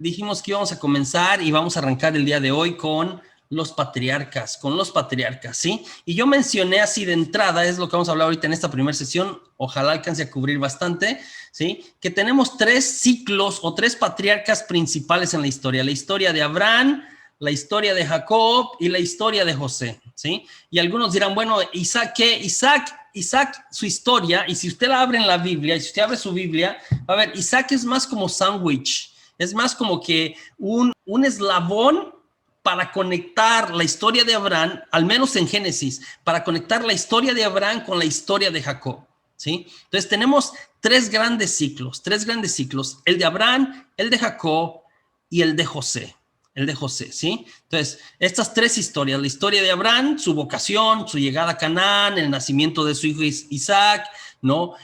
dijimos que íbamos a comenzar y vamos a arrancar el día de hoy con los patriarcas, ¿sí? Y yo mencioné así de entrada, es lo que vamos a hablar ahorita en esta primera sesión, ojalá alcance a cubrir bastante, ¿sí? Que tenemos 3 ciclos o 3 patriarcas principales en la historia de Abraham, la historia de Jacob y la historia de José, ¿sí? Y algunos dirán, bueno, Isaac, ¿qué? Isaac, su historia, y si usted la abre en la Biblia, y si usted abre su Biblia, va a ver, Isaac es más como sándwich, es más como que un eslabón para conectar la historia de Abraham, al menos en Génesis, para conectar la historia de Abraham con la historia de Jacob, ¿sí? Entonces tenemos 3 grandes ciclos, el de Abraham, el de Jacob y el de José, ¿sí? Entonces, estas 3 historias, la historia de Abraham, su vocación, su llegada a Canaán, el nacimiento de su hijo Isaac, ¿no?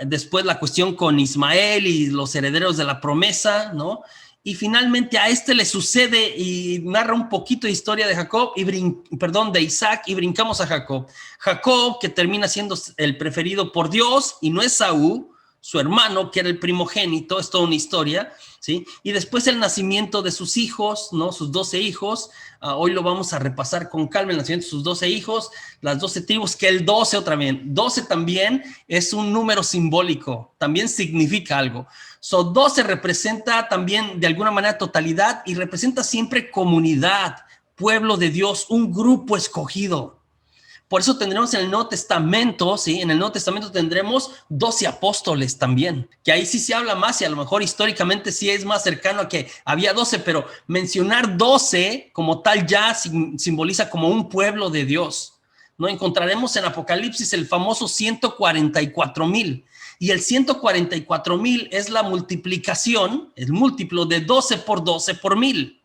Después la cuestión con Ismael y los herederos de la promesa, ¿no? Y finalmente a este le sucede y narra un poquito de historia de Jacob de Isaac, y brincamos a Jacob. Jacob, que termina siendo el preferido por Dios, y no es Saúl, su hermano, que era el primogénito, es toda una historia, ¿sí? Y después el nacimiento de sus hijos, ¿no? Sus 12 hijos, hoy lo vamos a repasar con calma, el nacimiento de sus 12 hijos, las 12 tribus, que el 12 otra vez, 12 también es un número simbólico, también significa algo. 12 representa también de alguna manera totalidad y representa siempre comunidad, pueblo de Dios, un grupo escogido. Por eso tendremos en el Nuevo Testamento, ¿sí? En el Nuevo Testamento tendremos 12 apóstoles también, que ahí sí se habla más y a lo mejor históricamente sí es más cercano a que había 12, pero mencionar 12 como tal ya simboliza como un pueblo de Dios, ¿no? Encontraremos en Apocalipsis el famoso 144,000, y el 144,000 es la multiplicación, el múltiplo de 12 por 12 por 1000.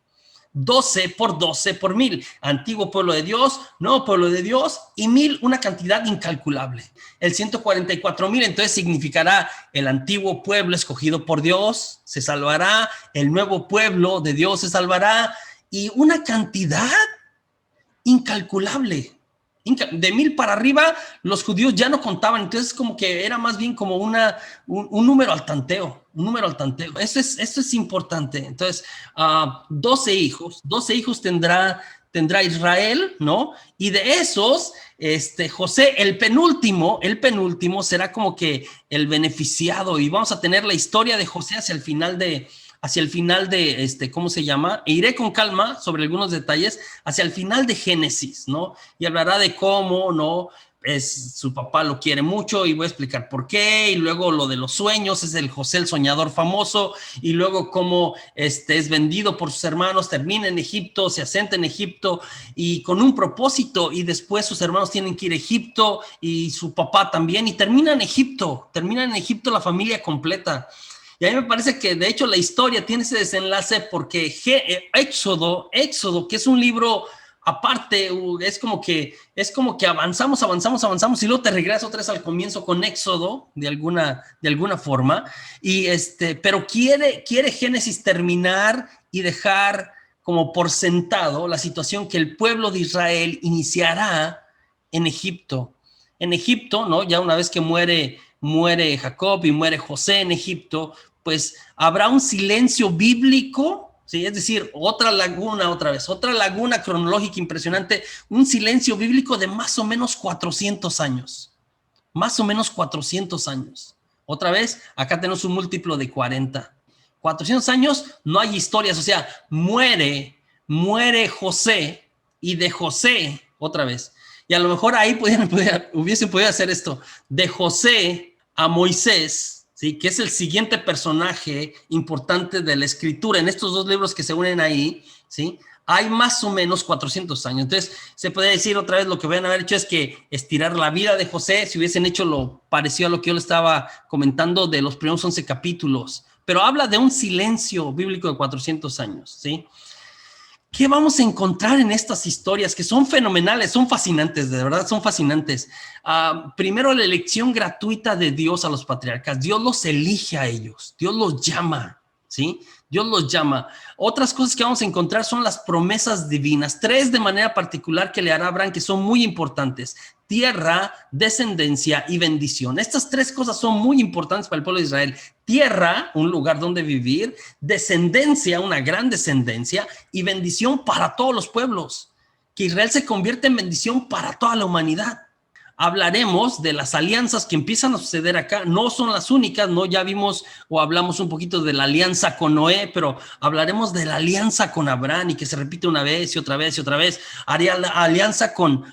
12 por 12 por 1000, antiguo pueblo de Dios, nuevo pueblo de Dios, y 1000, una cantidad incalculable. El 144,000 entonces significará el antiguo pueblo escogido por Dios se salvará, el nuevo pueblo de Dios se salvará, y una cantidad incalculable. De 1000 para arriba los judíos ya no contaban, entonces como que era más bien como un número al tanteo, Esto es importante. Entonces 12 hijos tendrá Israel, ¿no? Y de esos José, el penúltimo será como que el beneficiado, y vamos a tener la historia de José hacia el final de ¿cómo se llama? E iré con calma sobre algunos detalles hacia el final de Génesis, ¿no? Y hablará de cómo, ¿no? Su papá lo quiere mucho, y voy a explicar por qué, y luego lo de los sueños, es el José el soñador famoso, y luego cómo es vendido por sus hermanos, termina en Egipto, se asenta en Egipto, y con un propósito, y después sus hermanos tienen que ir a Egipto, y su papá también, y termina en Egipto la familia completa. Y a mí me parece que de hecho la historia tiene ese desenlace porque Éxodo, que es un libro aparte, es como que avanzamos y luego te regresas otra vez al comienzo con Éxodo de alguna forma, y pero quiere Génesis terminar y dejar como por sentado la situación que el pueblo de Israel iniciará en Egipto, ¿no? Ya una vez que muere Jacob y muere José en Egipto, pues habrá un silencio bíblico, ¿sí? Es decir, otra laguna cronológica impresionante, un silencio bíblico de más o menos 400 años. Otra vez, acá tenemos un múltiplo de 40. 400 años, no hay historias, o sea, muere José, y de José, otra vez, y a lo mejor ahí hubiesen podido hacer esto, de José a Moisés, ¿sí? Que es el siguiente personaje importante de la escritura en estos 2 libros que se unen ahí, ¿sí? Hay más o menos 400 años. Entonces, se puede decir otra vez, lo que van a haber hecho es que estirar la vida de José, si hubiesen hecho lo parecido a lo que yo le estaba comentando de los primeros 11 capítulos, pero habla de un silencio bíblico de 400 años, ¿sí? ¿Qué vamos a encontrar en estas historias que son fenomenales, son fascinantes, de verdad son fascinantes? Primero, la elección gratuita de Dios a los patriarcas. Dios los elige a ellos, Dios los llama, ¿sí? Dios los llama. Otras cosas que vamos a encontrar son las promesas divinas. 3 de manera particular que le hará Abraham, que son muy importantes: tierra, descendencia y bendición. Estas 3 cosas son muy importantes para el pueblo de Israel. Tierra, un lugar donde vivir; descendencia, una gran descendencia; y bendición para todos los pueblos. Que Israel se convierte en bendición para toda la humanidad. Hablaremos de las alianzas que empiezan a suceder acá. No son las únicas, ¿no? Ya vimos o hablamos un poquito de la alianza con Noé, pero hablaremos de la alianza con Abraham, y que se repite una vez y otra vez y otra vez. Haría la alianza con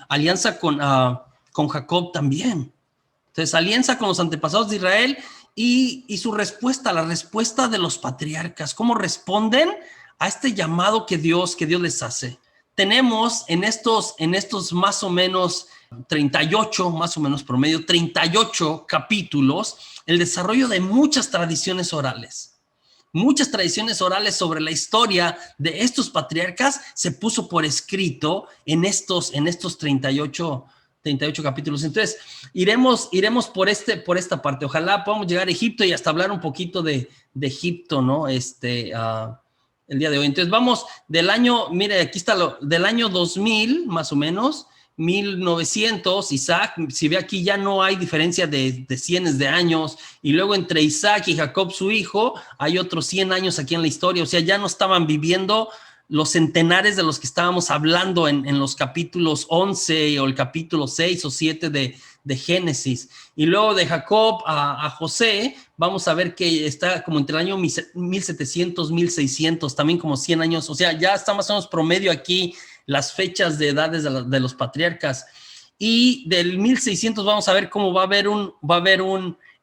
Jacob también. Entonces, alianza con los antepasados de Israel y su respuesta, la respuesta de los patriarcas. ¿Cómo responden a este llamado que Dios les hace? Tenemos en estos más o menos 38, más o menos promedio, 38 capítulos, el desarrollo de muchas tradiciones orales. Muchas tradiciones orales sobre la historia de estos patriarcas se puso por escrito en estos 38 capítulos. Entonces, iremos por esta parte. Ojalá podamos llegar a Egipto y hasta hablar un poquito de Egipto, ¿no? El día de hoy. Entonces, vamos del año, mire, aquí está del año 2000, más o menos, 1900, Isaac. Si ve aquí, ya no hay diferencia de cientos de años, y luego entre Isaac y Jacob, su hijo, hay otros 100 años aquí en la historia. O sea, ya no estaban viviendo los centenares de los que estábamos hablando en los capítulos 11 o el capítulo 6 o 7 de Génesis. Y luego de Jacob a José, vamos a ver que está como entre el año 1700, 1600, también como 100 años. O sea, ya está más o menos promedio aquí las fechas de edades de los patriarcas. Y del 1600 vamos a ver cómo va a haber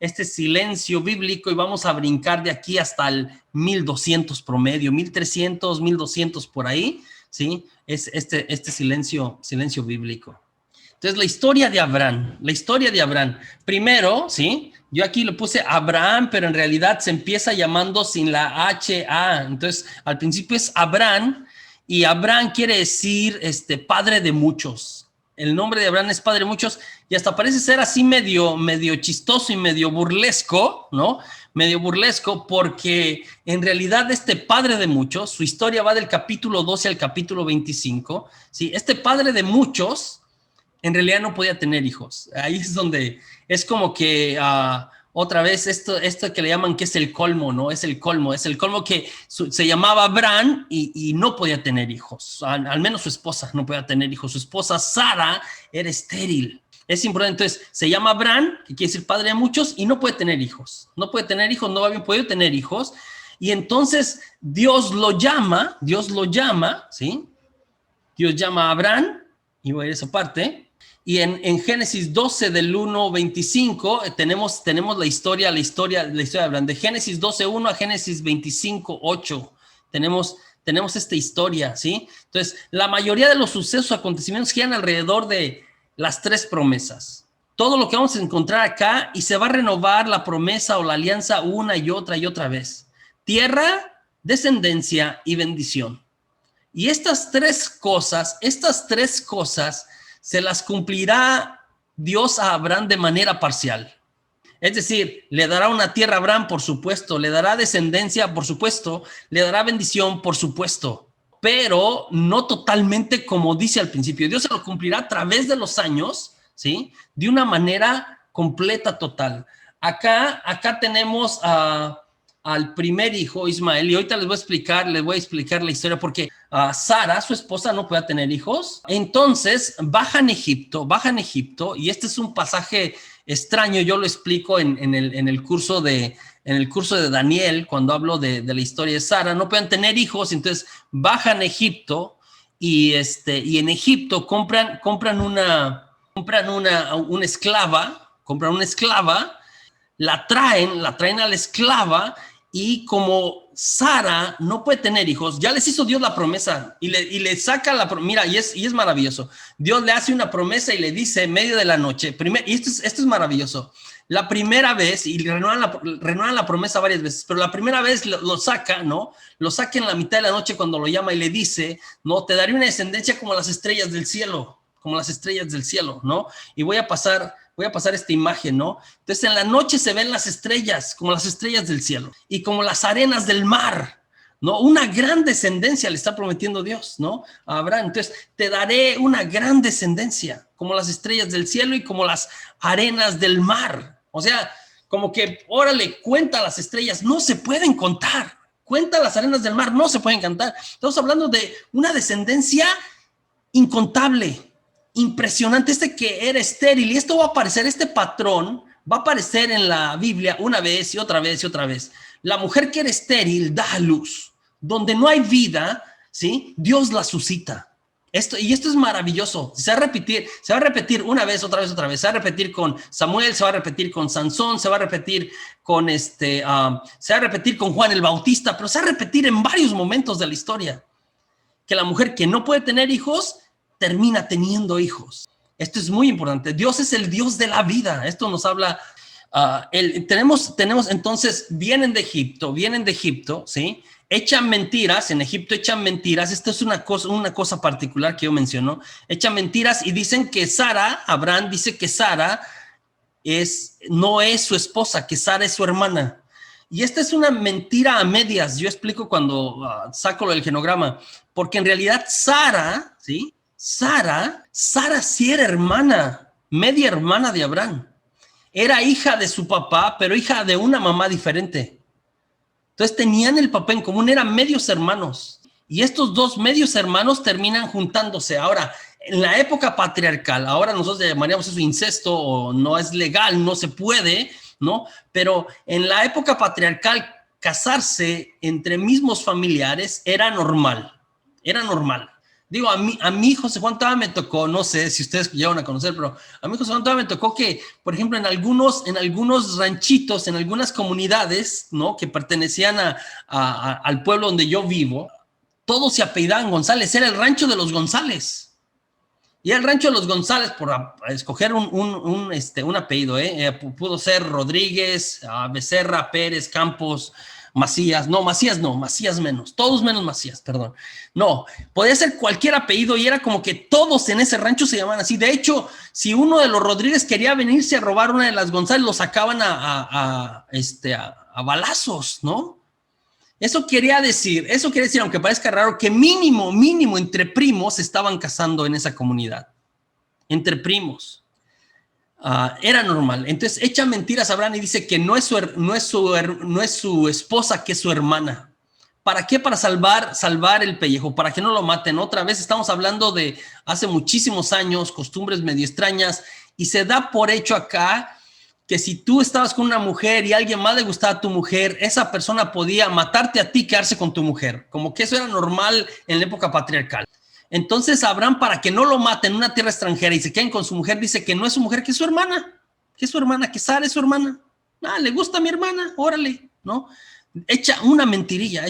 este silencio bíblico, y vamos a brincar de aquí hasta el 1200 promedio, 1300, 1200 por ahí, ¿sí? Es este silencio bíblico. Entonces, la historia de Abraham. Primero, ¿sí? Yo aquí lo puse Abraham, pero en realidad se empieza llamando sin la H-A. Entonces, al principio es Abraham, y Abraham quiere decir padre de muchos. El nombre de Abraham es padre de muchos, y hasta parece ser así medio chistoso y medio burlesco, ¿no? Medio burlesco, porque en realidad padre de muchos, su historia va del capítulo 12 al capítulo 25, ¿sí? Este padre de muchos en realidad no podía tener hijos. Ahí es donde es como que otra vez esto que le llaman que es el colmo, ¿no? Es el colmo que se llamaba Abraham y no podía tener hijos. Al menos su esposa no podía tener hijos. Su esposa Sara era estéril. Es importante. Entonces, se llama Abraham, que quiere decir padre de muchos, y no puede tener hijos. No había podido tener hijos. Y entonces Dios lo llama, ¿sí? Dios llama a Abraham, y voy a ir a esa parte. Y en Génesis 12 del 1-25 tenemos la historia de Abraham. De Génesis 12:1 a Génesis 25:8 tenemos esta historia, ¿sí? Entonces, la mayoría de los sucesos, acontecimientos giran alrededor de las 3 promesas. Todo lo que vamos a encontrar acá, y se va a renovar la promesa o la alianza una y otra vez. Tierra, descendencia y bendición. Y estas tres cosas se las cumplirá Dios a Abraham de manera parcial. Es decir, le dará una tierra a Abraham, por supuesto, le dará descendencia, por supuesto, le dará bendición, por supuesto, pero no totalmente como dice al principio. Dios se lo cumplirá a través de los años, ¿sí? De una manera completa, total. Acá tenemos al primer hijo, Ismael, y ahorita les voy a explicar la historia, porque Sara, su esposa, no podía tener hijos. Entonces bajan a Egipto, y este es un pasaje extraño. Yo lo explico en el curso de Daniel, cuando hablo de la historia de Sara. No pueden tener hijos, entonces bajan a Egipto, y en Egipto compran una esclava, la traen a la esclava, y como Sara no puede tener hijos, ya les hizo Dios la promesa, y le saca mira, y es maravilloso. Dios le hace una promesa y le dice en medio de la noche, y esto es maravilloso, la primera vez, y renuevan la promesa varias veces, pero la primera vez lo saca, ¿no? Lo saca en la mitad de la noche cuando lo llama y le dice, no, te daré una descendencia como las estrellas del cielo, ¿no? Y voy a pasar Voy a pasar esta imagen, ¿no? Entonces en la noche se ven las estrellas, como las estrellas del cielo y como las arenas del mar, ¿no? Una gran descendencia le está prometiendo Dios, ¿no? A Abraham. Entonces te daré una gran descendencia, como las estrellas del cielo y como las arenas del mar. O sea, como que, órale, cuenta las estrellas, no se pueden contar. Cuenta las arenas del mar, no se pueden cantar. Estamos hablando de una descendencia incontable, impresionante. Que era estéril, y esto va a aparecer, este patrón va a aparecer en la Biblia una vez y otra vez y otra vez. La mujer que era estéril da a luz. Donde no hay vida, ¿sí? Dios la suscita. Esto es maravilloso. Se va a repetir una vez, otra vez, otra vez. Se va a repetir con Samuel, se va a repetir con Sansón, se va a repetir con se va a repetir con Juan el Bautista, pero se va a repetir en varios momentos de la historia. Que la mujer que no puede tener hijos, termina teniendo hijos. Esto es muy importante. Dios es el Dios de la vida. Esto nos habla. Tenemos entonces, vienen de Egipto, ¿sí? Echan mentiras, en Egipto echan mentiras. Esto es una cosa particular que yo menciono. Echan mentiras y dicen que Abraham dice que Sara no es su esposa, que Sara es su hermana. Y esta es una mentira a medias. Yo explico cuando saco lo del genograma, porque en realidad Sara, ¿sí? Sara sí era hermana, media hermana de Abraham. Era hija de su papá, pero hija de una mamá diferente. Entonces tenían el papá en común, eran medios hermanos. Y estos dos medios hermanos terminan juntándose. Ahora, en la época patriarcal, ahora nosotros llamaríamos eso incesto, o no es legal, no se puede, ¿no? Pero en la época patriarcal, casarse entre mismos familiares era normal. Era normal. Digo, a mí José Juan todavía me tocó, no sé si ustedes llegaron a conocer, pero a mí José Juan todavía me tocó que, por ejemplo, en algunos ranchitos, en algunas comunidades, ¿no? Que pertenecían al pueblo donde yo vivo, todos se apellidaban González, era el rancho de los González. Y el rancho de los González, por escoger un apellido, pudo ser Rodríguez, Becerra, Pérez, Campos, Macías menos, todos menos Macías, perdón. No, podía ser cualquier apellido y era como que todos en ese rancho se llamaban así. De hecho, si uno de los Rodríguez quería venirse a robar una de las González, lo sacaban a balazos, ¿no? Eso quería decir, aunque parezca raro, que mínimo entre primos se estaban casando en esa comunidad. Entre primos. Era normal. Entonces echa mentiras a Abraham y dice que no es su esposa, que es su hermana. ¿Para qué? Para salvar el pellejo, para que no lo maten. Otra vez estamos hablando de hace muchísimos años, costumbres medio extrañas, y se da por hecho acá que si tú estabas con una mujer y a alguien más le gustaba a tu mujer, esa persona podía matarte a ti y quedarse con tu mujer. Como que eso era normal en la época patriarcal. Entonces Abraham, para que no lo maten en una tierra extranjera y se queden con su mujer, dice que no es su mujer, que es su hermana. Que Sara es su hermana. Le gusta a mi hermana, órale, ¿no? Echa una mentirilla.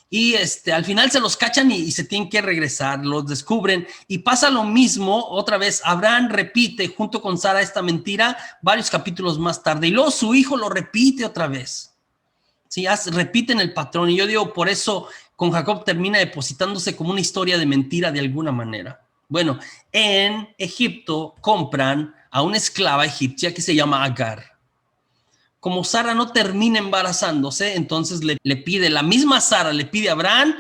Y al final se los cachan y se tienen que regresar, los descubren y pasa lo mismo otra vez. Abraham repite junto con Sara esta mentira varios capítulos más tarde y luego su hijo lo repite otra vez. Sí, repiten el patrón y yo digo, por eso con Jacob termina depositándose como una historia de mentira de alguna manera. Bueno, en Egipto compran a una esclava egipcia que se llama Agar. Como Sara no termina embarazándose, entonces le pide, la misma Sara le pide a Abraham,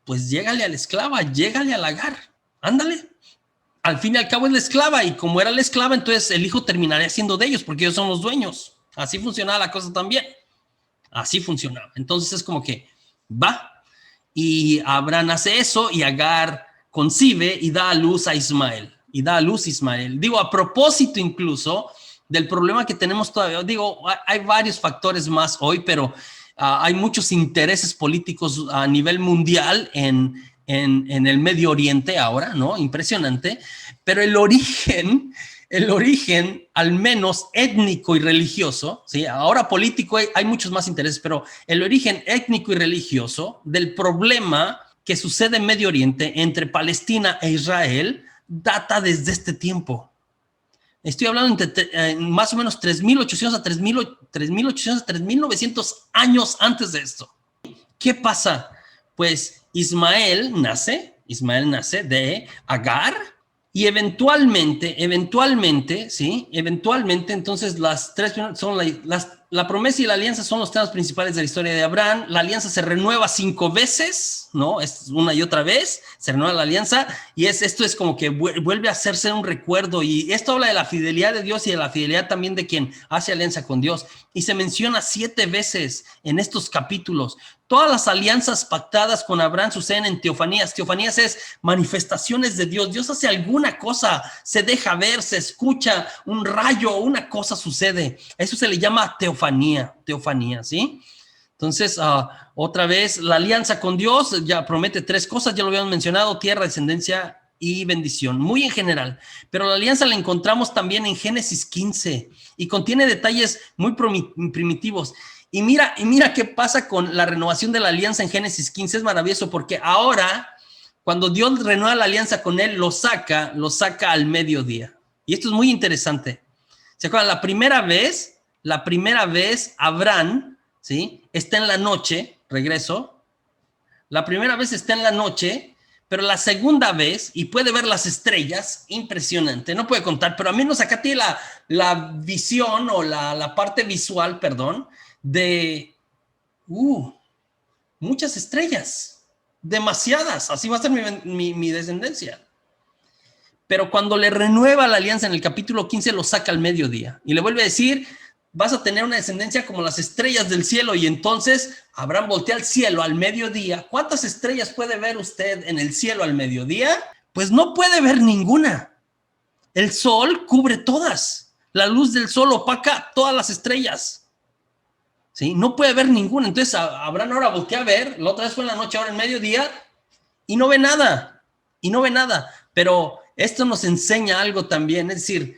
pues llégale a la esclava, llégale a Agar, ándale. Al fin y al cabo es la esclava, y como era la esclava, entonces el hijo terminaría siendo de ellos, porque ellos son los dueños. Así funcionaba la cosa también. Así funcionaba. Entonces es como que va, y Abraham hace eso, y Agar concibe y da a luz a Ismael. Digo, a propósito incluso del problema que tenemos todavía. Digo, hay varios factores más hoy, pero hay muchos intereses políticos a nivel mundial en el Medio Oriente ahora, ¿no? Impresionante. Pero el origen, al menos étnico y religioso, ¿sí? Ahora político hay muchos más intereses, pero el origen étnico y religioso del problema que sucede en Medio Oriente entre Palestina e Israel data desde este tiempo. Estoy hablando entre más o menos 3.800 a 3.900 años antes de esto. ¿Qué pasa? Pues Ismael nace de Agar Y ¿sí? Eventualmente, entonces las tres son la promesa y la alianza son los temas principales de la historia de Abraham. La alianza se renueva 5 veces, ¿no? Es una y otra vez, se renueva la alianza y esto es como que vuelve a hacerse un recuerdo y esto habla de la fidelidad de Dios y de la fidelidad también de quien hace alianza con Dios. Y se menciona 7 veces en estos capítulos. Todas las alianzas pactadas con Abraham suceden en teofanías. Teofanías es manifestaciones de Dios. Dios hace alguna cosa, se deja ver, se escucha, un rayo, una cosa sucede. Eso se le llama teofanía, ¿sí? Entonces, otra vez, la alianza con Dios ya promete 3 cosas, ya lo habíamos mencionado: tierra, descendencia y bendición, muy en general. Pero la alianza la encontramos también en Génesis 15 y contiene detalles muy primitivos. Y mira qué pasa con la renovación de la alianza en Génesis 15. Es maravilloso porque ahora, cuando Dios renueva la alianza con él, lo saca al mediodía. Y esto es muy interesante. ¿Se acuerdan? La primera vez Abraham, ¿sí? Está en la noche, regreso. La primera vez está en la noche, pero la segunda vez, y puede ver las estrellas, impresionante. No puede contar, pero al menos acá tiene la visión o la parte visual, perdón, de muchas estrellas, demasiadas, así va a ser mi descendencia. Pero cuando le renueva la alianza en el capítulo 15, lo saca al mediodía y le vuelve a decir: vas a tener una descendencia como las estrellas del cielo. Y entonces Abraham voltea al cielo al mediodía. ¿Cuántas estrellas puede ver usted en el cielo al mediodía? Pues no puede ver ninguna. El sol cubre todas. La luz del sol opaca todas las estrellas. ¿Sí? No puede ver ninguna. Entonces Abraham ahora voltea a ver, la otra vez fue en la noche, ahora en mediodía, y no ve nada. Pero esto nos enseña algo también, es decir,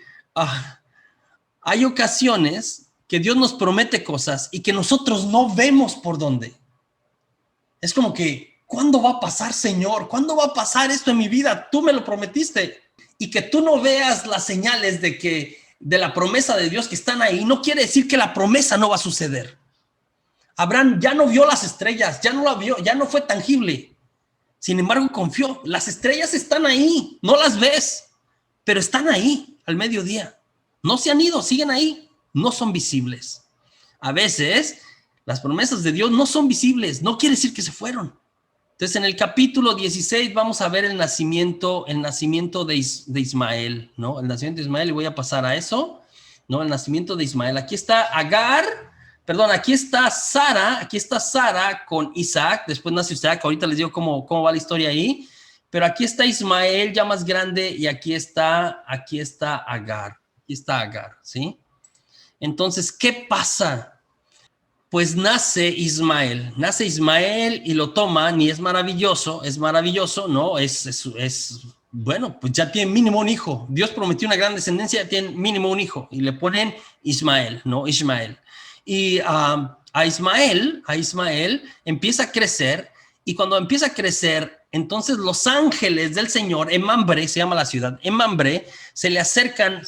hay ocasiones que Dios nos promete cosas y que nosotros no vemos por dónde. Es como que, ¿cuándo va a pasar, Señor? ¿Cuándo va a pasar esto en mi vida? Tú me lo prometiste. Y que tú no veas las señales de la promesa de Dios que están ahí, no quiere decir que la promesa no va a suceder. Abraham ya no vio las estrellas, ya no la vio, ya no fue tangible. Sin embargo, confió. Las estrellas están ahí, no las ves, pero están ahí al mediodía. No se han ido, siguen ahí, no son visibles. A veces, las promesas de Dios no son visibles, no quiere decir que se fueron. Entonces, en el capítulo 16 vamos a ver el nacimiento de Ismael, ¿no? El nacimiento de Ismael, y voy a pasar a eso, ¿no? El nacimiento de Ismael. Aquí está aquí está Sara con Isaac, después nace Isaac, ahorita les digo cómo va la historia ahí, pero aquí está Ismael ya más grande y aquí está Agar, ¿sí? Entonces, ¿qué pasa? Pues nace Ismael y lo toman y es maravilloso, ¿no? Bueno, pues ya tiene mínimo un hijo. Dios prometió una gran descendencia, tiene mínimo un hijo y le ponen Ismael, ¿no? Ismael. Y a Ismael empieza a crecer y cuando empieza a crecer, entonces los ángeles del Señor, en Mambré, se llama la ciudad, en Mambré, se le acercan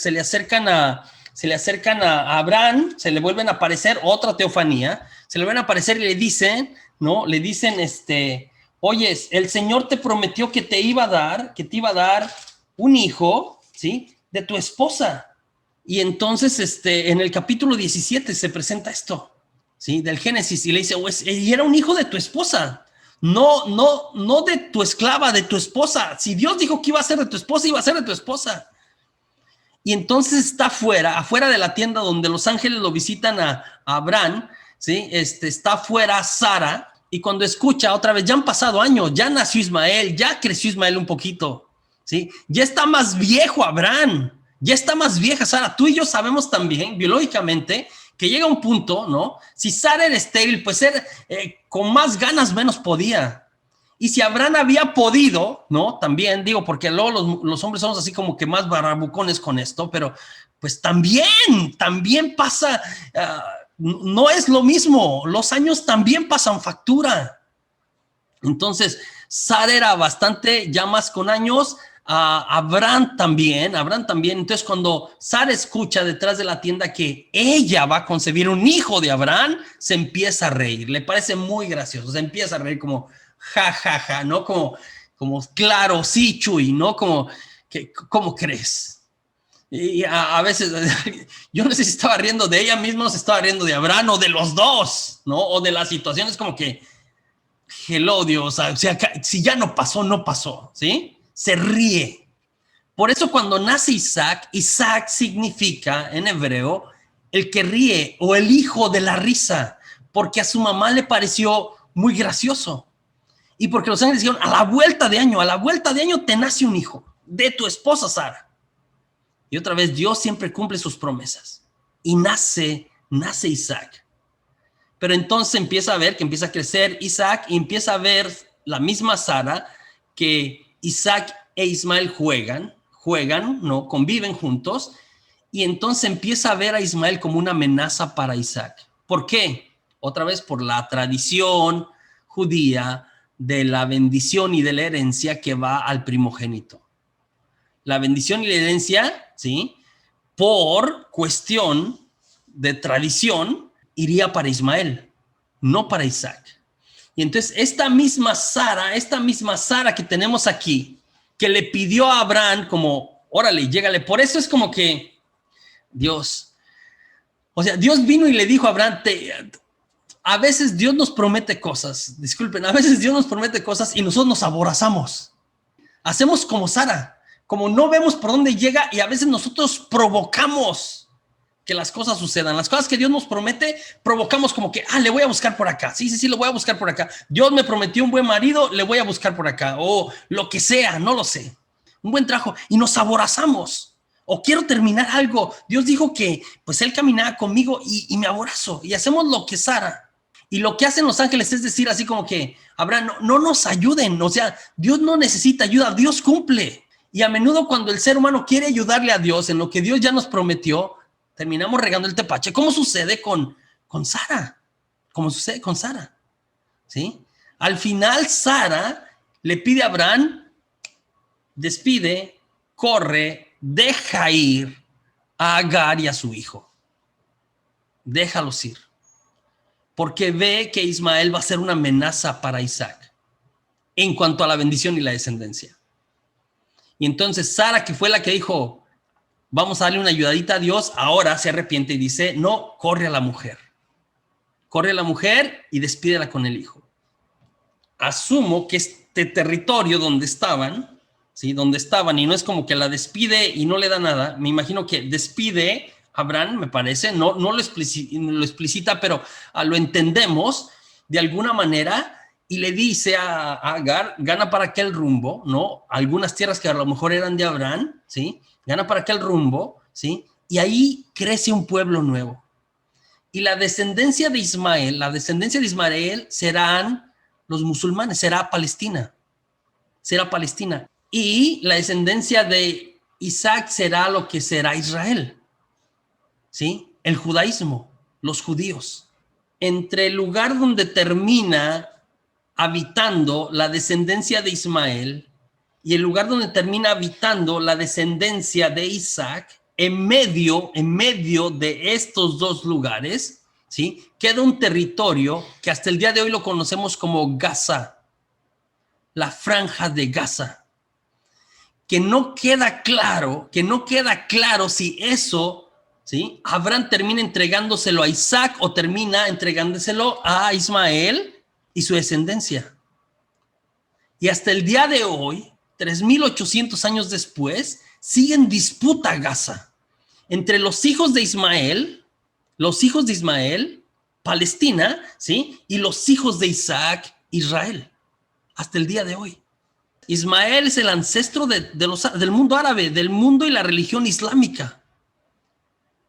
a Abraham, se le vuelven a aparecer, otra teofanía, se le vuelven a aparecer y le dicen, ¿no? Le dicen, oye, el Señor te prometió que te iba a dar un hijo, ¿sí? De tu esposa. Y entonces, en el capítulo 17 se presenta esto, ¿sí? Del Génesis, y le dice, y era un hijo de tu esposa, no de tu esclava, de tu esposa. Si Dios dijo que iba a ser de tu esposa, iba a ser de tu esposa. Y entonces está afuera de la tienda donde los ángeles lo visitan a Abraham, ¿sí? Está afuera Sara, y cuando escucha otra vez, ya han pasado años, ya nació Ismael, ya creció Ismael un poquito, ¿sí? Ya está más viejo Abraham, ya está más vieja Sara. Tú y yo sabemos también, biológicamente, que llega un punto, ¿no? Si Sara era estéril, pues con más ganas menos podía. Y si Abraham había podido, ¿no? También, digo, porque luego los hombres somos así como que más barabucones con esto, pero pues también pasa, no es lo mismo, los años también pasan factura. Entonces, Sara era bastante, ya más con años, Abraham también. Entonces, cuando Sara escucha detrás de la tienda que ella va a concebir un hijo de Abraham, se empieza a reír, le parece muy gracioso, se empieza a reír como, ja, ja, ja, ¿no? Como claro, sí, Chuy, ¿no? Como ¿Cómo crees? Y a veces, yo no sé si estaba riendo de ella misma o se estaba riendo de Abraham o de los dos, ¿no? O de las situaciones como que, hello, Dios, o sea, si ya no pasó, no pasó, ¿sí? Se ríe. Por eso cuando nace Isaac, Isaac significa en hebreo el que ríe o el hijo de la risa, porque a su mamá le pareció muy gracioso. Y porque los ángeles dijeron, a la vuelta de año te nace un hijo de tu esposa Sara. Y otra vez, Dios siempre cumple sus promesas. Y nace Isaac. Pero entonces empieza a ver que empieza a crecer Isaac y empieza a ver la misma Sara que Isaac e Ismael juegan, ¿no? Conviven juntos. Y entonces empieza a ver a Ismael como una amenaza para Isaac. ¿Por qué? Otra vez por la tradición judía de la bendición y de la herencia que va al primogénito. La bendición y la herencia, ¿sí? Por cuestión de tradición, iría para Ismael, no para Isaac. Y entonces esta misma Sara que tenemos aquí, que le pidió a Abraham como, órale, llégale. Por eso es como que Dios vino y le dijo a Abraham, a veces Dios nos promete cosas, disculpen, a veces Dios nos promete cosas y nosotros nos aborazamos. Hacemos como Sara, como no vemos por dónde llega y a veces nosotros provocamos que las cosas sucedan. Las cosas que Dios nos promete, provocamos como que, le voy a buscar por acá. Sí, lo voy a buscar por acá. Dios me prometió un buen marido, le voy a buscar por acá. O lo que sea, no lo sé. Un buen trabajo. Y nos aborazamos. O quiero terminar algo. Dios dijo que, pues Él caminaba conmigo y me aborazo. Y hacemos lo que Sara. Y lo que hacen los ángeles es decir así como que, Abraham, no nos ayuden. O sea, Dios no necesita ayuda, Dios cumple. Y a menudo cuando el ser humano quiere ayudarle a Dios en lo que Dios ya nos prometió, terminamos regando el tepache. ¿Cómo sucede con Sara? ¿Cómo sucede con Sara? ¿Sí? Al final Sara le pide a Abraham, despide, corre, deja ir a Agar y a su hijo. Déjalos ir. Porque ve que Ismael va a ser una amenaza para Isaac en cuanto a la bendición y la descendencia. Y entonces Sara, que fue la que dijo, vamos a darle una ayudadita a Dios, ahora se arrepiente y dice, no, corre a la mujer. Corre a la mujer y despídela con el hijo. Asumo que este territorio donde estaban, ¿sí? Donde estaban, y no es como que la despide y no le da nada, me imagino que despide Abraham, me parece, no lo explicita, pero lo entendemos de alguna manera y le dice a Agar, gana para aquel rumbo, ¿no? Algunas tierras que a lo mejor eran de Abraham, ¿sí? Gana para aquel rumbo, ¿sí? Y ahí crece un pueblo nuevo. Y la descendencia de Ismael serán los musulmanes, será Palestina. Y la descendencia de Isaac será lo que será Israel. ¿Sí? El judaísmo, los judíos. Entre el lugar donde termina habitando la descendencia de Ismael y el lugar donde termina habitando la descendencia de Isaac, en medio de estos dos lugares, ¿sí? Queda un territorio que hasta el día de hoy lo conocemos como Gaza, la franja de Gaza, que no queda claro si eso, ¿sí? Abraham termina entregándoselo a Isaac o termina entregándoselo a Ismael y su descendencia. Y hasta el día de hoy, 3,800 años después, sigue en disputa Gaza entre los hijos de Ismael, Palestina, ¿sí? Y los hijos de Isaac, Israel, hasta el día de hoy. Ismael es el ancestro del mundo árabe, del mundo y la religión islámica.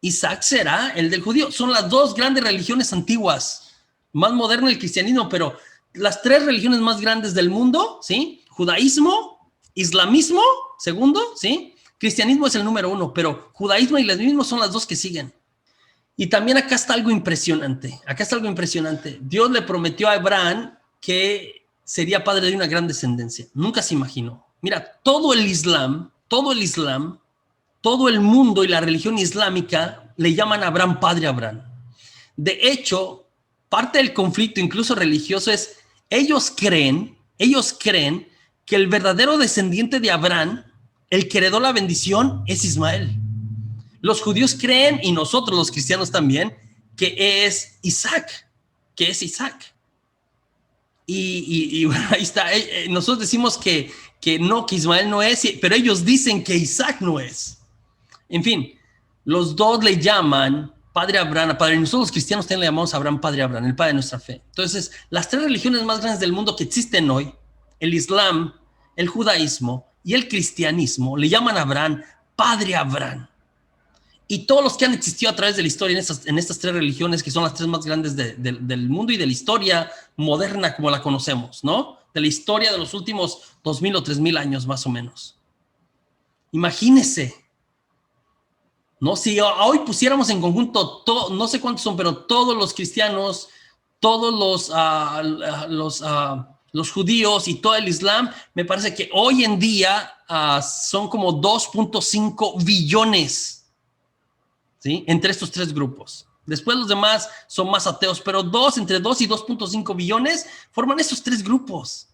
Isaac será el del judío. Son las dos grandes religiones antiguas, más moderno el cristianismo, pero las tres religiones más grandes del mundo, ¿sí? Judaísmo, islamismo, segundo, ¿sí? Cristianismo es el número 1, pero judaísmo y islamismo son las dos que siguen. Y también acá está algo impresionante. Dios le prometió a Abraham que sería padre de una gran descendencia. Nunca se imaginó. Mira, todo el Islam, todo el mundo y la religión islámica le llaman a Abraham padre Abraham. De hecho, parte del conflicto, incluso religioso, es ellos creen que el verdadero descendiente de Abraham el que heredó la bendición es Ismael. Los judíos creen, y nosotros los cristianos también, que es Isaac, Y bueno, ahí está. Nosotros decimos que no, que Ismael no es, pero ellos dicen que Isaac no es. En fin, los dos le llaman Padre Abraham, Padre. Nosotros los cristianos también le llamamos a Abraham Padre Abraham, el Padre de nuestra fe. Entonces, las tres religiones más grandes del mundo que existen hoy, el Islam, el judaísmo y el cristianismo, le llaman a Abraham Padre Abraham. Y todos los que han existido a través de la historia en estas tres religiones, que son las tres más grandes del mundo y de la historia moderna como la conocemos, ¿no? De la historia de los últimos 2000 o 3000 años más o menos. Imagínese, ¿no? Si hoy pusiéramos en conjunto, no sé cuántos son, pero todos los cristianos, todos los judíos y todo el Islam, me parece que hoy en día son como 2.5 billones. ¿Sí? Entre estos tres grupos. Después los demás son más ateos, pero entre 2 y 2.5 billones forman esos tres grupos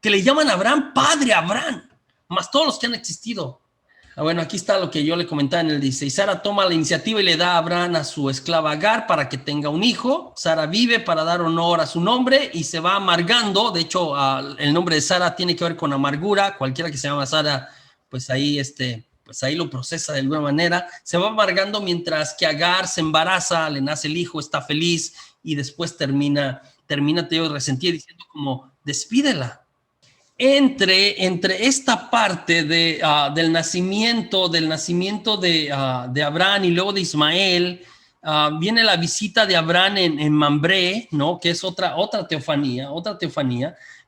que le llaman a Abraham Padre Abraham, más todos los que han existido. Bueno, aquí está lo que yo le comentaba en el 16. Sara toma la iniciativa y le da a Abraham a su esclava Agar para que tenga un hijo. Sara vive para dar honor a su nombre y se va amargando. De hecho, el nombre de Sara tiene que ver con amargura. Cualquiera que se llama Sara, pues ahí lo procesa de alguna manera, se va amargando mientras que Agar se embaraza, le nace el hijo, está feliz y después termina resentida diciendo como, despídela. Entre esta parte del nacimiento de Abraham y luego de Ismael, viene la visita de Abraham en Mambré, ¿no? Que es otra teofanía,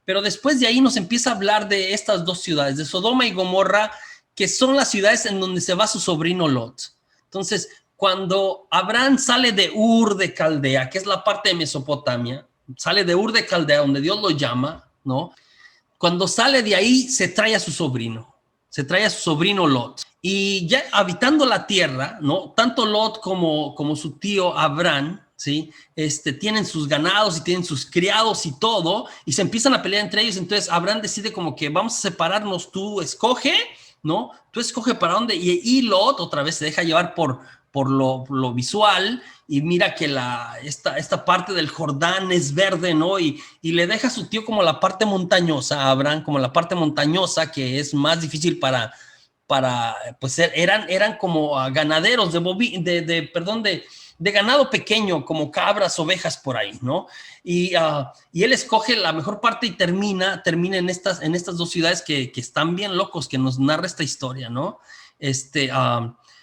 pero después de ahí nos empieza a hablar de estas dos ciudades, de Sodoma y Gomorra, que son las ciudades en donde se va su sobrino Lot. Entonces, cuando Abraham sale de Ur de Caldea, que es la parte de Mesopotamia, sale de Ur de Caldea, donde Dios lo llama, ¿no? Cuando sale de ahí, se trae a su sobrino Lot. Y ya habitando la tierra, ¿no? Tanto Lot como su tío Abraham, ¿sí? Tienen sus ganados y tienen sus criados y todo, y se empiezan a pelear entre ellos. Entonces, Abraham decide como que vamos a separarnos, tú escoge, ¿no? Tú escoge para dónde, y Lot otra vez se deja llevar por lo visual, y mira que esta parte del Jordán es verde, ¿no? Y le deja a su tío como la parte montañosa, a Abraham, como la parte montañosa, que es más difícil para pues eran como ganaderos de ganado pequeño, como cabras, ovejas por ahí, ¿no? Y él escoge la mejor parte y termina en estas dos ciudades que están bien locos, que nos narra esta historia, ¿no?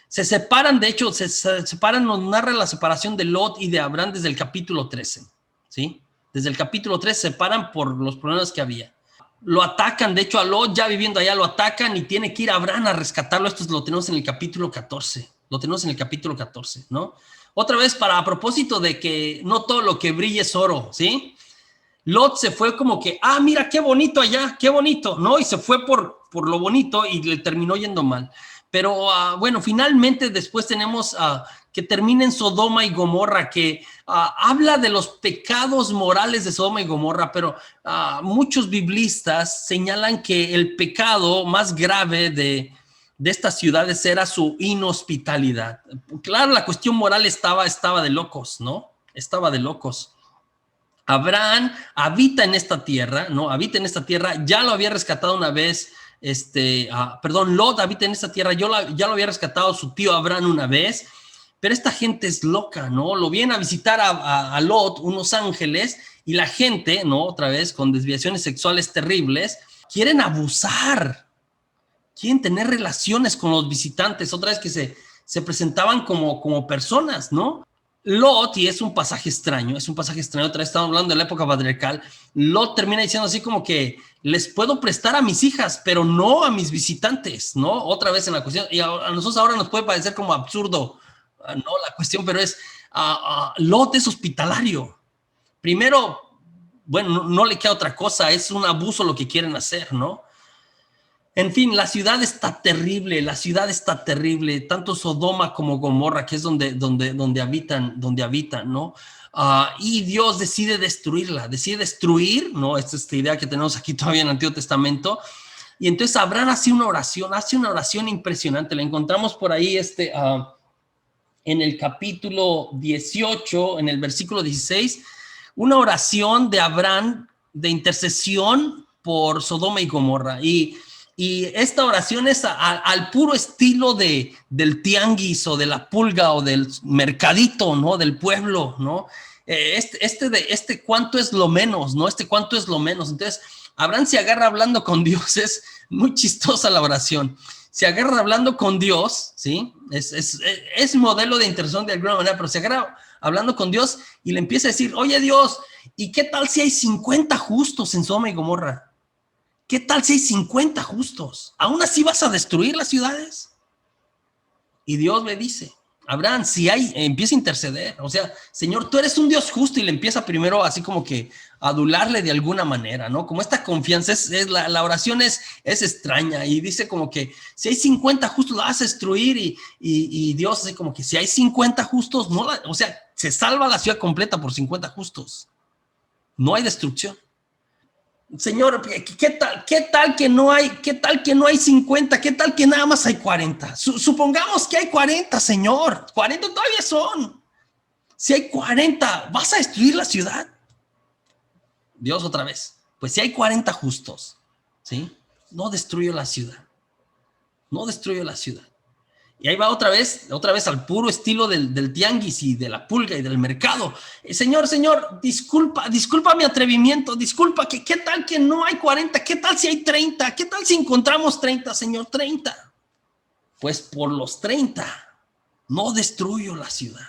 Se separan, de hecho, nos narra la separación de Lot y de Abraham desde el capítulo 13, ¿sí? Desde el capítulo 13 se separan por los problemas que había. Lo atacan, de hecho, a Lot ya viviendo allá lo atacan y tiene que ir a Abraham a rescatarlo. Esto lo tenemos en el capítulo 14, ¿no? Otra vez, a propósito de que no todo lo que brilla es oro, ¿sí? Lot se fue como que, mira, qué bonito allá, qué bonito, ¿no? Y se fue por lo bonito y le terminó yendo mal. Pero bueno, finalmente después tenemos que termina en Sodoma y Gomorra, que habla de los pecados morales de Sodoma y Gomorra, pero muchos biblistas señalan que el pecado más grave de estas ciudades era su inhospitalidad. Claro, la cuestión moral estaba de locos, ¿no? Estaba de locos. Abraham habita en esta tierra, ¿no? Ya lo había rescatado una vez, Lot habita en esta tierra, ya lo había rescatado su tío Abraham una vez, pero esta gente es loca, ¿no? Lo vienen a visitar a Lot, unos ángeles, y la gente, ¿no? Otra vez, con desviaciones sexuales terribles, quieren abusar, quieren tener relaciones con los visitantes, otra vez que se presentaban como personas, ¿no? Lot, y es un pasaje extraño, otra vez estamos hablando de la época patriarcal, Lot termina diciendo así como que les puedo prestar a mis hijas, pero no a mis visitantes, ¿no? Otra vez en la cuestión, y a nosotros ahora nos puede parecer como absurdo, ¿no? La cuestión, pero es, Lot es hospitalario. Primero, bueno, no le queda otra cosa, es un abuso lo que quieren hacer, ¿no? En fin, la ciudad está terrible, tanto Sodoma como Gomorra, que es donde habitan, ¿no? Y Dios decide destruir, ¿no? Esta idea que tenemos aquí todavía en el Antiguo Testamento, Y entonces Abraham hace una oración impresionante. La encontramos por ahí en el capítulo 18, en el versículo 16, una oración de Abraham de intercesión por Sodoma y Gomorra. Y esta oración es al puro estilo del tianguis o de la pulga o del mercadito, ¿no? Del pueblo, ¿no? Cuánto es lo menos, ¿no? Cuánto es lo menos. Entonces, Abraham se agarra hablando con Dios. Es muy chistosa la oración. Se agarra hablando con Dios, ¿sí? Es modelo de intercesión de alguna manera, pero se agarra hablando con Dios y le empieza a decir, oye Dios, ¿y qué tal si hay 50 justos en Sodoma y Gomorra? ¿Qué tal si hay 50 justos? ¿Aún así vas a destruir las ciudades? Y Dios le dice, Abraham, si hay, empieza a interceder. O sea, Señor, tú eres un Dios justo, y le empieza primero así como que a adularle de alguna manera, ¿no? Como esta confianza, la oración es extraña, y dice como que si hay 50 justos, la vas a destruir, y Dios así como que si hay 50 justos, no o sea, se salva la ciudad completa por 50 justos. No hay destrucción. Señor, ¿qué tal que no hay 50? ¿Qué tal que nada más hay 40? Supongamos que hay 40, Señor. 40 todavía son. Si hay 40, ¿vas a destruir la ciudad? Dios otra vez. Pues si hay 40 justos, ¿sí? No destruyo la ciudad. No destruyo la ciudad. Y ahí va otra vez al puro estilo del tianguis y de la pulga y del mercado. Señor, disculpa mi atrevimiento, disculpa, ¿qué tal que no hay 40? ¿Qué tal si hay 30? ¿Qué tal si encontramos 30, Señor? 30. Pues por los 30 no destruyo la ciudad.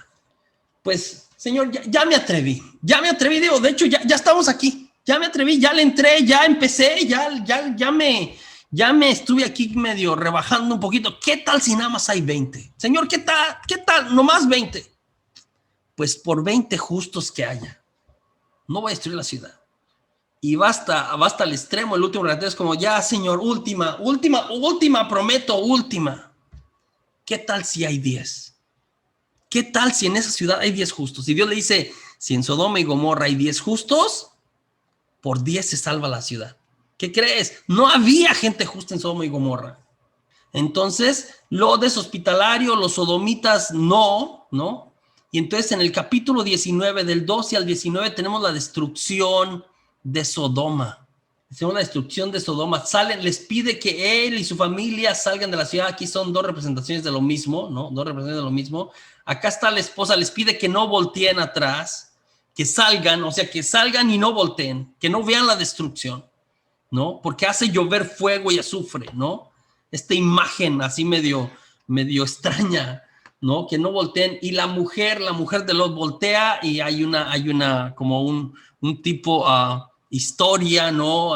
Pues, Señor, ya me atreví, digo, de hecho, ya estamos aquí, ya me atreví, ya le entré, ya empecé, ya me estuve aquí medio rebajando un poquito. ¿Qué tal si nada más hay 20? Señor, ¿qué tal? Nomás 20. Pues por 20 justos que haya, no voy a destruir la ciudad. Y basta al extremo, el último relato es como, ya, Señor, última, prometo, última. ¿Qué tal si hay 10? ¿Qué tal si en esa ciudad hay 10 justos? Y Dios le dice, si en Sodoma y Gomorra hay 10 justos, por 10 se salva la ciudad. ¿Qué crees? No había gente justa en Sodoma y Gomorra. Entonces, lo deshospitalario, los sodomitas, no. Y entonces en el capítulo 19, del 12 al 19, tenemos la destrucción de Sodoma. Tenemos la destrucción de Sodoma. Les pide que él y su familia salgan de la ciudad. Aquí son dos representaciones de lo mismo, ¿no? Dos representaciones de lo mismo. Acá está la esposa, les pide que no volteen atrás, que salgan, o sea, que salgan y no volteen, que no vean la destrucción, ¿no? Porque hace llover fuego y azufre, ¿no? Esta imagen así medio extraña, ¿no? Que no volteen. Y la mujer de Lot voltea, y hay una como un tipo historia, ¿no?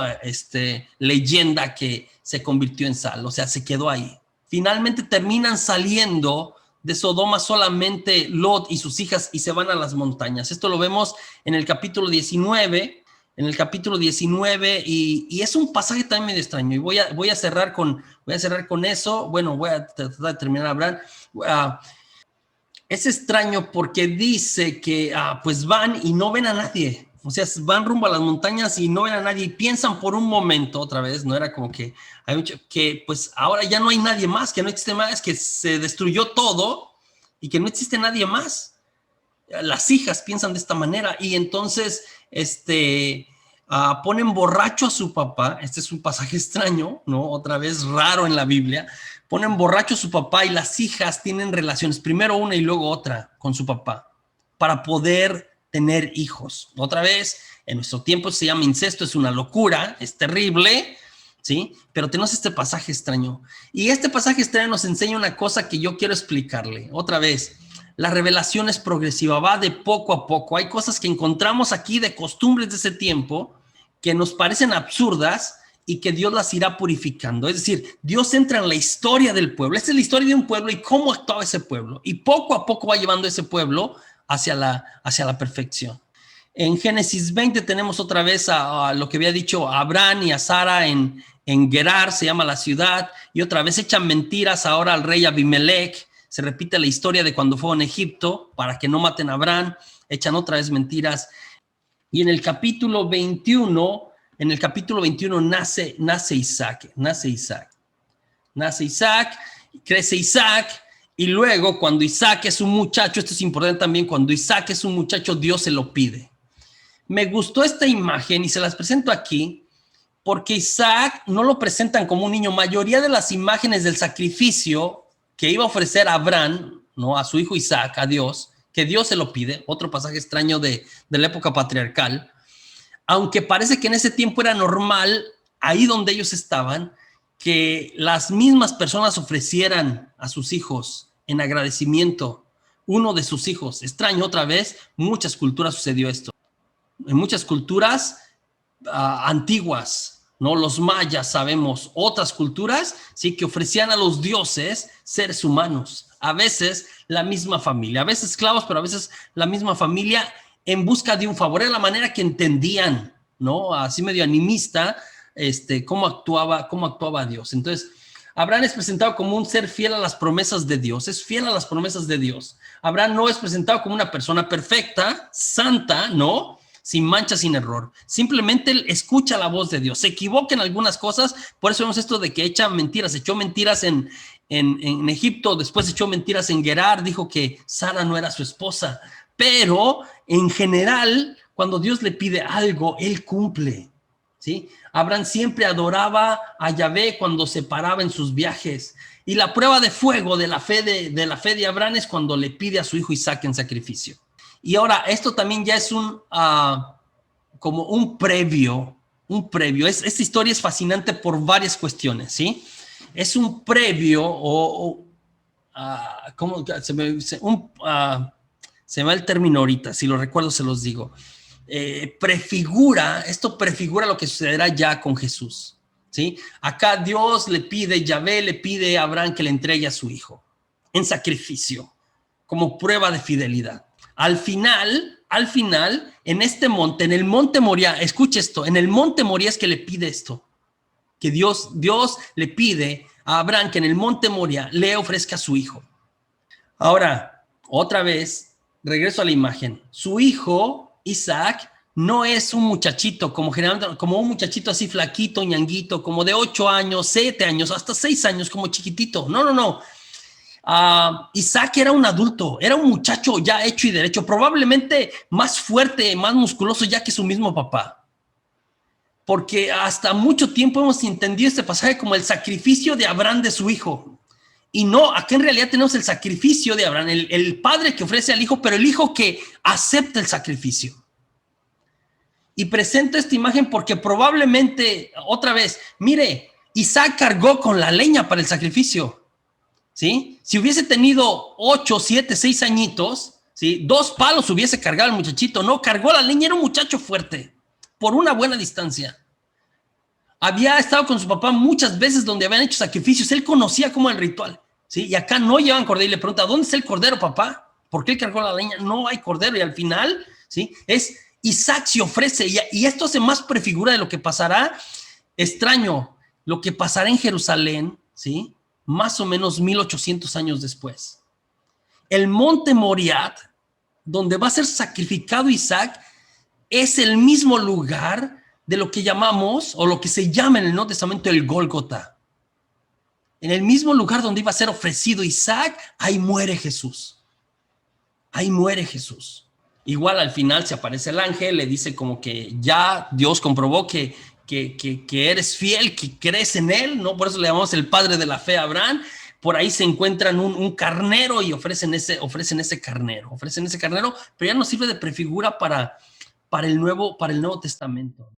Leyenda que se convirtió en sal, o sea, se quedó ahí. Finalmente terminan saliendo de Sodoma solamente Lot y sus hijas, y se van a las montañas. Esto lo vemos en el capítulo 19, y es un pasaje también medio extraño, y voy a cerrar con eso. Bueno, voy a tratar de terminar a hablar. Es extraño porque dice que pues van y no ven a nadie. O sea, van rumbo a las montañas y no ven a nadie, y piensan por un momento, otra vez, no era como que que pues ahora ya no hay nadie más, que no existe más, que se destruyó todo y que no existe nadie más. Las hijas piensan de esta manera, y entonces ponen borracho a su papá. Este es un pasaje extraño, ¿no? Otra vez raro en la Biblia. Ponen borracho a su papá, y las hijas tienen relaciones, primero una y luego otra, con su papá, para poder tener hijos. Otra vez, en nuestro tiempo se llama incesto, es una locura, es terrible, ¿sí? Pero tenemos este pasaje extraño. Y este pasaje extraño nos enseña una cosa que yo quiero explicarle. Otra vez, la revelación es progresiva, va de poco a poco. Hay cosas que encontramos aquí de costumbres de ese tiempo que nos parecen absurdas, y que Dios las irá purificando. Es decir, Dios entra en la historia del pueblo. Esta es la historia de un pueblo y cómo actuaba ese pueblo. Y poco a poco va llevando ese pueblo hacia la perfección. En Génesis 20 tenemos otra vez a lo que había dicho Abraham y a Sara en Gerar, se llama la ciudad, y otra vez echan mentiras ahora al rey Abimelech. Se repite la historia de cuando fue en Egipto para que no maten a Abraham, echan otra vez mentiras. Y en el capítulo 21 en el capítulo 21 nace Isaac, crece Isaac, y luego cuando Isaac es un muchacho, esto es importante también, cuando Isaac es un muchacho, Dios se lo pide. Me gustó esta imagen y se las presento aquí, porque Isaac no lo presentan como un niño. Mayoría de las imágenes del sacrificio que iba a ofrecer a Abraham, ¿no?, a su hijo Isaac, a Dios, que Dios se lo pide, otro pasaje extraño de la época patriarcal, aunque parece que en ese tiempo era normal, ahí donde ellos estaban, que las mismas personas ofrecieran a sus hijos en agradecimiento, uno de sus hijos. Extraño otra vez, muchas culturas sucedió esto. En muchas culturas antiguas, ¿no? Los mayas, sabemos, otras culturas, sí, que ofrecían a los dioses seres humanos, a veces la misma familia, a veces esclavos, pero a veces la misma familia, en busca de un favor. Era la manera que entendían, ¿no? Así medio animista, cómo actuaba Dios. Entonces, Abraham es presentado como un ser fiel a las promesas de Dios, es fiel a las promesas de Dios. Abraham no es presentado como una persona perfecta, santa, ¿no?, sin mancha, sin error. Simplemente él escucha la voz de Dios. Se equivoca en algunas cosas, por eso vemos esto de que echó mentiras en Egipto, después echó mentiras en Gerar, dijo que Sara no era su esposa, pero en general, cuando Dios le pide algo, él cumple, ¿sí? Abraham siempre adoraba a Yahvé cuando se paraba en sus viajes, y la prueba de fuego de la fe de Abraham es cuando le pide a su hijo Isaac en sacrificio. Y ahora, esto también ya es como un previo. Esta historia es fascinante por varias cuestiones, ¿sí? Es un previo ¿cómo se me va el término ahorita? Si lo recuerdo, se los digo. Esto prefigura lo que sucederá ya con Jesús, ¿sí? Acá Dios Yahvé le pide a Abraham que le entregue a su hijo en sacrificio, como prueba de fidelidad. Al final, en este monte, en el monte Moría, escuche esto, en el monte Moría es que le pide esto, que Dios le pide a Abraham que en el monte Moría le ofrezca a su hijo. Ahora, otra vez, regreso a la imagen. Su hijo, Isaac, no es un muchachito, como un muchachito así flaquito, ñanguito, como de 8 años, 7 años, hasta 6 años, como chiquitito. No. Isaac era un adulto, era un muchacho ya hecho y derecho, probablemente más fuerte, más musculoso ya que su mismo papá, porque hasta mucho tiempo hemos entendido este pasaje como el sacrificio de Abraham de su hijo, y no, aquí en realidad tenemos el sacrificio de Abraham, el padre que ofrece al hijo, pero el hijo que acepta el sacrificio. Y presento esta imagen porque probablemente, otra vez, mire, Isaac cargó con la leña para el sacrificio, ¿sí? Si hubiese tenido 8, 7, 6 añitos, ¿sí?, 2 palos hubiese cargado el muchachito. No, cargó la leña, era un muchacho fuerte, por una buena distancia. Había estado con su papá muchas veces donde habían hecho sacrificios, él conocía como el ritual, ¿sí? Y acá no llevan cordero, y le pregunta, ¿dónde está el cordero, papá? ¿Por qué él cargó la leña? No hay cordero, y al final, ¿sí?, es Isaac se ofrece, y esto hace más prefigura de lo que pasará, extraño, lo que pasará en Jerusalén, ¿sí?, más o menos 1800 años después. El monte Moriah, donde va a ser sacrificado Isaac, es el mismo lugar de lo que llamamos, o lo que se llama en el Nuevo Testamento, el Gólgota. En el mismo lugar donde iba a ser ofrecido Isaac, ahí muere Jesús. Igual al final se aparece el ángel, le dice como que ya Dios comprobó que eres fiel, que crees en él, ¿no? Por eso le llamamos el padre de la fe a Abraham. Por ahí se encuentran un carnero y ofrecen ese carnero, pero ya nos sirve de prefigura para el Nuevo Testamento.